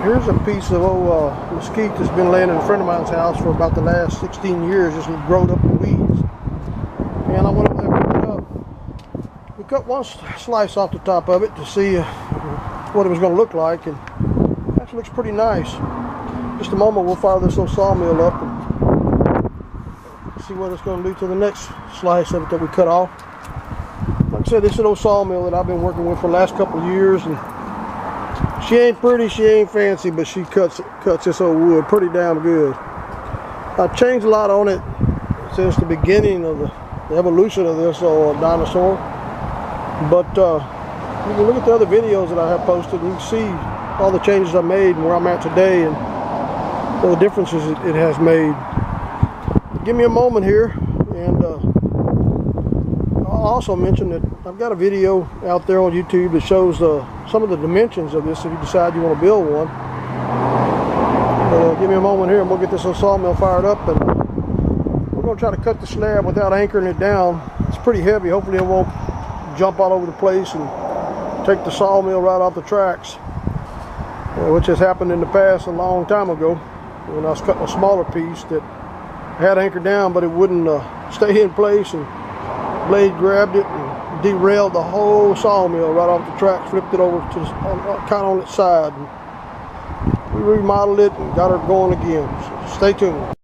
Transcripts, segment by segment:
Here's a piece of old mesquite that's been laying in a friend of mine's house for about the last 16 years, just grown up in weeds. And I went up there and picked it up. We cut one slice off the top of it to see what it was going to look like, and it actually looks pretty nice. Just a moment, we'll fire this little sawmill up and see what it's going to do to the next slice of it that we cut off. Like I said, this is an old sawmill that I've been working with for the last couple of years, and she ain't pretty, she ain't fancy, but she cuts this old wood pretty damn good. I've changed a lot on it since the beginning of the evolution of this old dinosaur. But you can look at the other videos that I have posted, and you can see all the changes I made and where I'm at today and all the differences it has made. Give me a moment here, and I'll also mention that I've got a video out there on YouTube that shows some of the dimensions of this if you decide you want to build one. Give me a moment here and we'll get this little sawmill fired up, and we're going to try to cut the slab without anchoring it down. It's pretty heavy. Hopefully it won't jump all over the place and take the sawmill right off the tracks, which has happened in the past a long time ago when I was cutting a smaller piece that had anchored down, but it wouldn't stay in place, and blade grabbed it and derailed the whole sawmill right off the track, flipped it over to kind of on its side. And we remodeled it and got her going again. So stay tuned.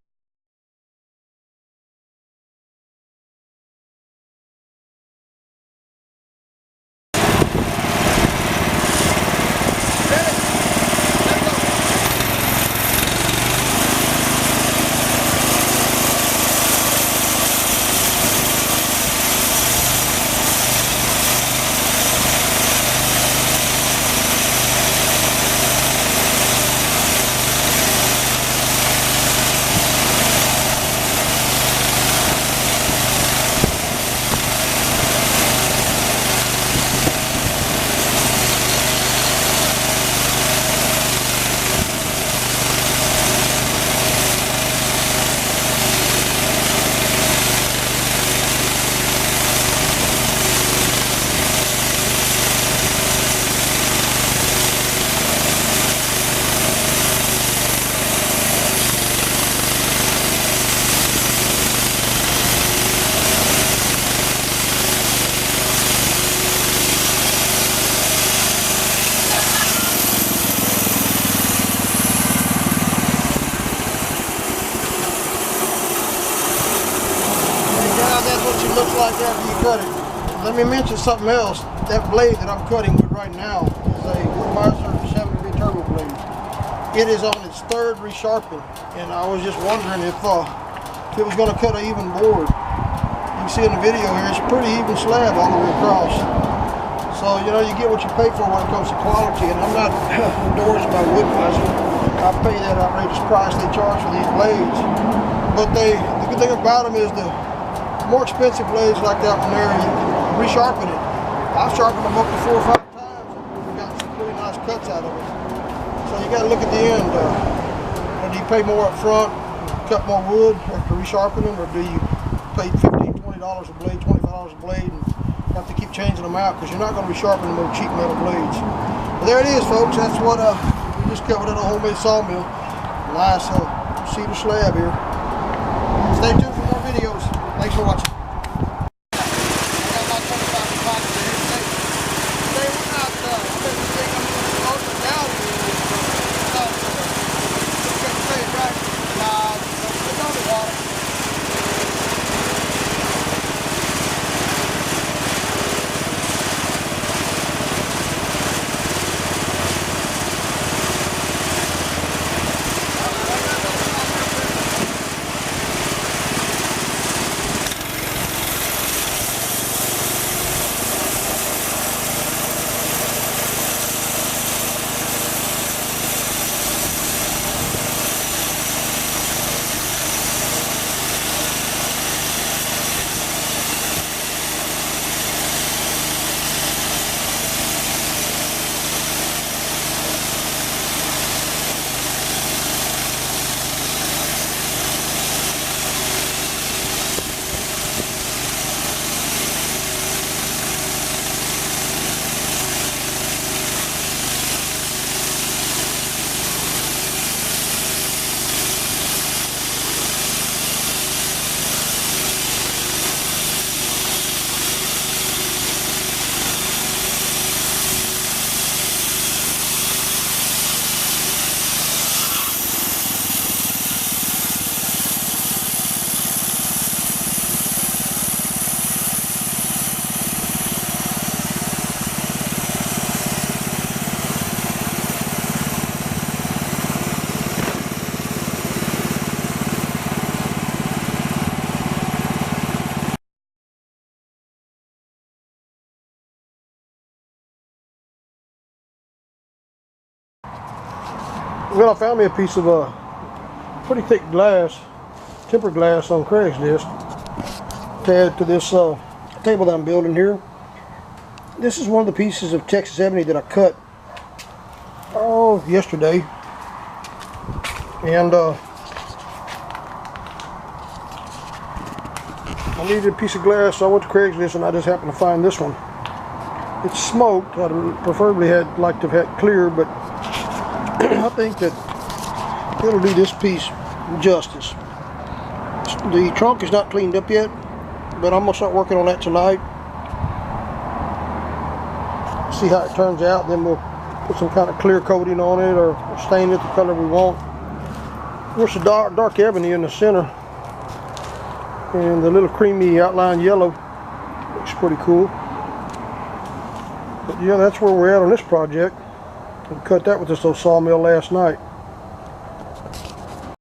Looks like after you cut it. Let me mention something else. That blade that I'm cutting with right now is a Woodmaster 7-degree turbo blade. It is on its third resharpen, and I was just wondering if it was going to cut an even board. You can see in the video here, it's a pretty even slab all the way across. So you know, you get what you pay for when it comes to quality, and I'm not endorsed by Woodmaster. I pay that outrageous price they charge for these blades. But the good thing about them is the more expensive blades like that one there, you can resharpen it. I've sharpened them up to 4 or 5 times and got some really nice cuts out of it. So you got to look at the end. Do you pay more up front, cut more wood after resharpening, or do you pay $15, $20 a blade, $25 a blade, and have to keep changing them out because you're not going to resharpen them with cheap metal blades. But there it is, folks. That's what we just covered at a homemade sawmill. Nice cedar slab here. Stay tuned for more videos. Thanks for watching. Well, I found me a piece of pretty thick glass, tempered glass on Craigslist to add to this table that I'm building here. This is one of the pieces of Texas ebony that I cut yesterday, and I needed a piece of glass, so I went to Craigslist and I just happened to find this one. It's smoked. I'd preferably like to have had clear, but I think that it'll do this piece justice. The trunk is not cleaned up yet, but I'm gonna start working on that tonight. See how it turns out, then we'll put some kind of clear coating on it or stain it the color we want. There's a dark ebony in the center, and the little creamy outline yellow looks pretty cool. But yeah, that's where we're at on this project. I cut that with this old sawmill last night.